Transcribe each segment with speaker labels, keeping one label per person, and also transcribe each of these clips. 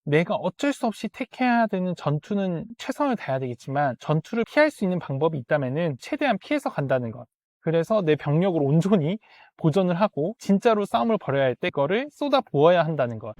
Speaker 1: 내가 어쩔 수 없이 택해야 되는 전투는 최선을 다해야 되겠지만 전투를 피할 수 있는 방법이 있다면은 최대한 피해서 간다는 것. 그래서 내 병력을 온전히 보존을 하고 진짜로 싸움을 벌여야 할 때 그거를 쏟아 부어야 한다는 것.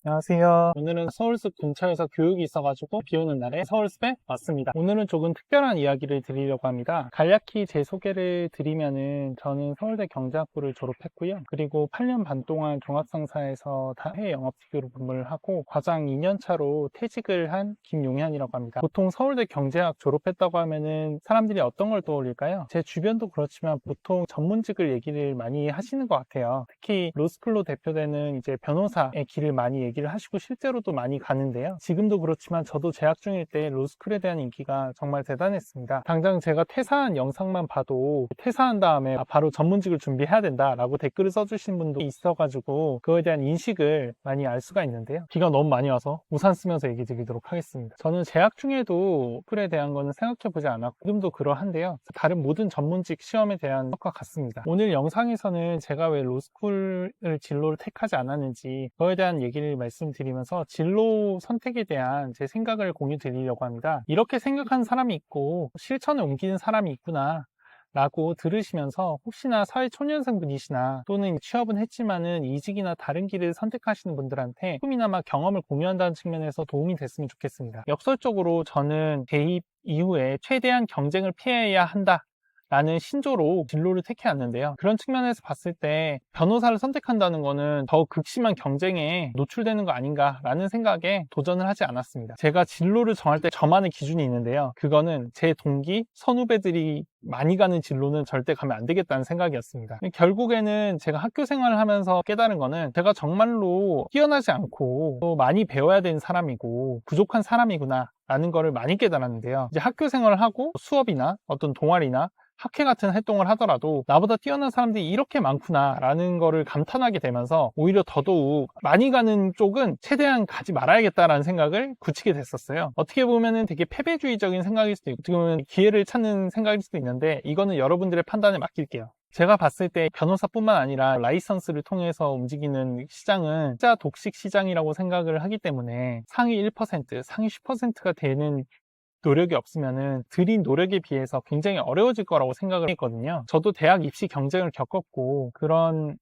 Speaker 1: 안녕하세요. 오늘은 서울숲 근처에서 교육이 있어가지고 비 오는 날에 서울숲에 왔습니다. 오늘은 조금 특별한 이야기를 드리려고 합니다. 간략히 제 소개를 드리면은 저는 서울대 경제학부를 졸업했고요. 그리고 8년 반 동안 종합상사에서 해외 영업직으로 근무를 하고 과장 2년 차로 퇴직을 한 김용현이라고 합니다. 보통 서울대 경제학 졸업했다고 하면은 사람들이 어떤 걸 떠올릴까요? 제 주변도 그렇지만 보통 전문직을 얘기를 많이 하시는 것 같아요. 특히 로스쿨로 대표되는 이제 변호사의 길을 많이 얘기를 하시고 실제로도 많이 가는데요. 지금도 그렇지만 저도 재학 중일 때 로스쿨에 대한 인기가 정말 대단했습니다. 당장 제가 퇴사한 영상만 봐도 퇴사한 다음에 바로 전문직을 준비해야 된다라고 댓글을 써주신 분도 있어가지고 그거에 대한 인식을 많이 알 수가 있는데요. 비가 너무 많이 와서 우산 쓰면서 얘기 드리도록 하겠습니다. 저는 재학 중에도 로스쿨에 대한 거는 생각해보지 않았고 지금도 그러한데요. 다른 모든 전문직 시험에 대한 것과 같습니다. 오늘 영상에서는 제가 왜 로스쿨을 진로를 택하지 않았는지 그거에 대한 얘기를 말씀드리면서 진로 선택에 대한 제 생각을 공유 드리려고 합니다. 이렇게 생각하는 사람이 있고 실천을 옮기는 사람이 있구나 라고 들으시면서 혹시나 사회초년생 분이시나 또는 취업은 했지만은 이직이나 다른 길을 선택하시는 분들한테 조금이나마 경험을 공유한다는 측면에서 도움이 됐으면 좋겠습니다. 역설적으로 저는 대입 이후에 최대한 경쟁을 피해야 한다 라는 신조로 진로를 택해왔는데요. 그런 측면에서 봤을 때 변호사를 선택한다는 것은 더욱 극심한 경쟁에 노출되는 거 아닌가라는 생각에 도전을 하지 않았습니다. 제가 진로를 정할 때 저만의 기준이 있는데요. 그거는 제 동기, 선후배들이 많이 가는 진로는 절대 가면 안 되겠다는 생각이었습니다. 결국에는 제가 학교 생활을 하면서 깨달은 거는 제가 정말로 뛰어나지 않고 또 많이 배워야 되는 사람이고 부족한 사람이구나 라는 거를 많이 깨달았는데요. 이제 학교 생활을 하고 수업이나 어떤 동아리나 학회 같은 활동을 하더라도 나보다 뛰어난 사람들이 이렇게 많구나 라는 거를 감탄하게 되면서 오히려 더더욱 많이 가는 쪽은 최대한 가지 말아야겠다라는 생각을 굳히게 됐었어요. 어떻게 보면은 되게 패배주의적인 생각일 수도 있고 어떻게 보면 기회를 찾는 생각일 수도 있는데 이거는 여러분들의 판단에 맡길게요. 제가 봤을 때 변호사뿐만 아니라 라이선스를 통해서 움직이는 시장은 진짜 독식 시장이라고 생각을 하기 때문에 상위 1%, 상위 10%가 되는 노력이 없으면은 들인 노력에 비해서 굉장히 어려워질 거라고 생각을 했거든요. 저도 대학 입시 경쟁을 겪었고 그런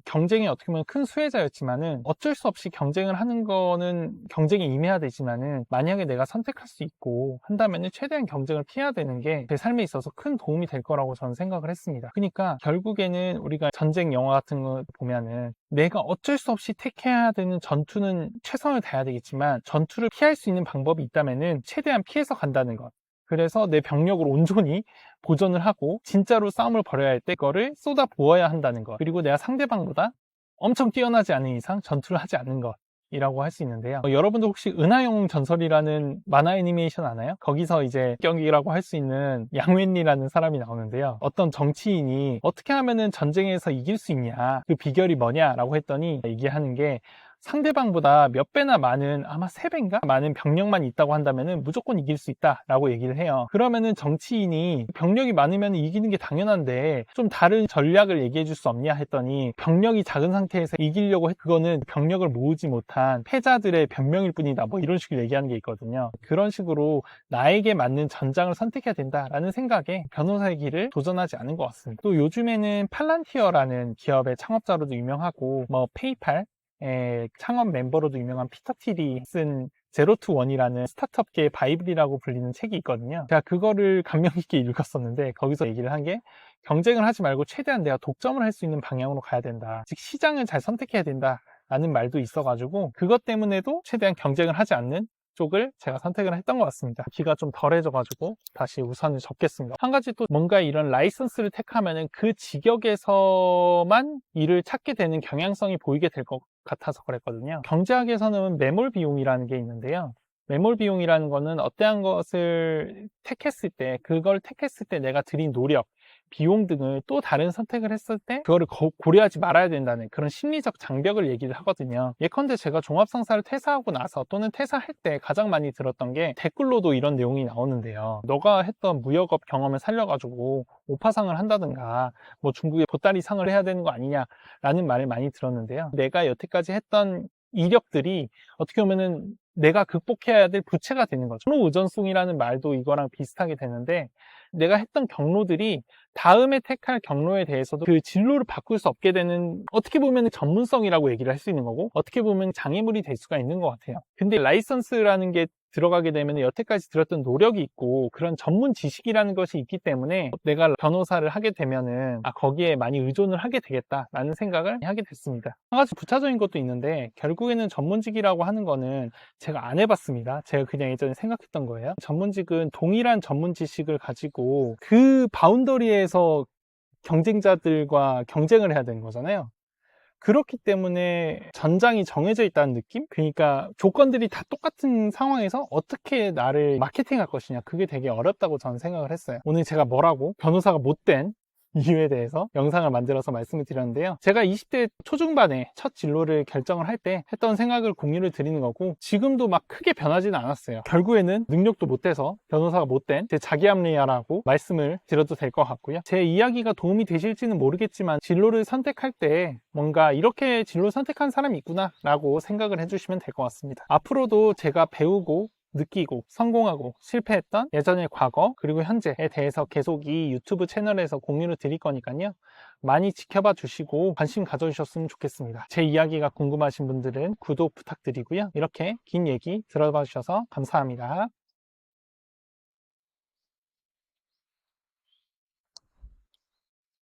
Speaker 1: 경쟁이 어떻게 보면 큰 수혜자였지만은 어쩔 수 없이 경쟁을 하는 거는 경쟁에 임해야 되지만은 만약에 내가 선택할 수 있고 한다면은 최대한 경쟁을 피해야 되는 게 제 삶에 있어서 큰 도움이 될 거라고 저는 생각을 했습니다. 그러니까 결국에는 우리가 전쟁 영화 같은 거 보면은 내가 어쩔 수 없이 택해야 되는 전투는 최선을 다해야 되겠지만 전투를 피할 수 있는 방법이 있다면은 최대한 피해서 간다는 것. 그래서 내 병력을 온전히 보존을 하고 진짜로 싸움을 벌여야 할 때 그거를 쏟아 부어야 한다는 것. 그리고 내가 상대방보다 엄청 뛰어나지 않은 이상 전투를 하지 않는 것 이라고 할 수 있는데요. 여러분도 혹시 은하영 전설이라는 만화 애니메이션 아나요? 거기서 이제 경기라고 할 수 있는 양웬리라는 사람이 나오는데요. 어떤 정치인이 어떻게 하면은 전쟁에서 이길 수 있냐, 그 비결이 뭐냐라고 했더니 얘기하는 게 상대방보다 몇 배나 많은 아마 3배인가? 많은 병력만 있다고 한다면은 무조건 이길 수 있다라고 얘기를 해요. 그러면은 정치인이 병력이 많으면 이기는 게 당연한데 좀 다른 전략을 얘기해 줄 수 없냐 했더니 병력이 작은 상태에서 이기려고 그거는 병력을 모으지 못한 패자들의 변명일 뿐이다 뭐 이런 식으로 얘기하는 게 있거든요. 그런 식으로 나에게 맞는 전장을 선택해야 된다라는 생각에 변호사의 길을 도전하지 않은 것 같습니다. 또 요즘에는 팔란티어라는 기업의 창업자로도 유명하고 뭐 페이팔 창업 멤버로도 유명한 피터 틸이 쓴 제로 투 원이라는 스타트업계의 바이블이라고 불리는 책이 있거든요. 제가 그거를 감명 깊게 읽었었는데 거기서 얘기를 한 게 경쟁을 하지 말고 최대한 내가 독점을 할 수 있는 방향으로 가야 된다. 즉 시장을 잘 선택해야 된다. 라는 말도 있어가지고 그것 때문에도 최대한 경쟁을 하지 않는 쪽을 제가 선택을 했던 것 같습니다. 비가 좀 덜해져가지고 다시 우산을 접겠습니다. 한 가지 또 뭔가 이런 라이선스를 택하면은 그 직역에서만 일을 찾게 되는 경향성이 보이게 될 것 같아서 그랬거든요. 경제학에서는 매몰 비용이라는 게 있는데요. 매몰 비용이라는 거는 어떠한 것을 택했을 때 그걸 택했을 때 내가 들인 노력 비용 등을 또 다른 선택을 했을 때 그거를 고려하지 말아야 된다는 그런 심리적 장벽을 얘기를 하거든요. 예컨대 제가 종합상사를 퇴사하고 나서 또는 퇴사할 때 가장 많이 들었던 게 댓글로도 이런 내용이 나오는데요. 너가 했던 무역업 경험을 살려가지고 오파상을 한다든가 뭐 중국에 보따리 상을 해야 되는 거 아니냐라는 말을 많이 들었는데요. 내가 여태까지 했던 이력들이 어떻게 보면은 내가 극복해야 될 부채가 되는 거죠. 경로 의존성이라는 말도 이거랑 비슷하게 되는데, 내가 했던 경로들이 다음에 택할 경로에 대해서도 그 진로를 바꿀 수 없게 되는, 어떻게 보면 전문성이라고 얘기를 할 수 있는 거고, 어떻게 보면 장애물이 될 수가 있는 것 같아요. 근데 라이선스라는 게 들어가게 되면 여태까지 들었던 노력이 있고 그런 전문 지식이라는 것이 있기 때문에 내가 변호사를 하게 되면은 거기에 많이 의존을 하게 되겠다라는 생각을 하게 됐습니다. 한 가지 부차적인 것도 있는데, 결국에는 전문직이라고 하는 거는 제가 안 해봤습니다. 제가 그냥 예전에 생각했던 거예요. 전문직은 동일한 전문 지식을 가지고 그 바운더리에서 경쟁자들과 경쟁을 해야 되는 거잖아요. 그렇기 때문에 전장이 정해져 있다는 느낌? 그러니까 조건들이 다 똑같은 상황에서 어떻게 나를 마케팅할 것이냐, 그게 되게 어렵다고 저는 생각을 했어요. 오늘 제가 뭐라고 변호사가 못된 이유에 대해서 영상을 만들어서 말씀을 드렸는데요. 제가 20대 초중반에 첫 진로를 결정을 할 때 했던 생각을 공유를 드리는 거고, 지금도 막 크게 변하지는 않았어요. 결국에는 능력도 못돼서 변호사가 못된 제 자기 합리화라고 말씀을 드려도 될 것 같고요. 제 이야기가 도움이 되실지는 모르겠지만 진로를 선택할 때 뭔가 이렇게 진로 선택한 사람이 있구나 라고 생각을 해주시면 될 것 같습니다. 앞으로도 제가 배우고 느끼고 성공하고 실패했던 예전의 과거 그리고 현재에 대해서 계속 이 유튜브 채널에서 공유를 드릴 거니까요. 많이 지켜봐 주시고 관심 가져주셨으면 좋겠습니다. 제 이야기가 궁금하신 분들은 구독 부탁드리고요. 이렇게 긴 얘기 들어봐 주셔서 감사합니다.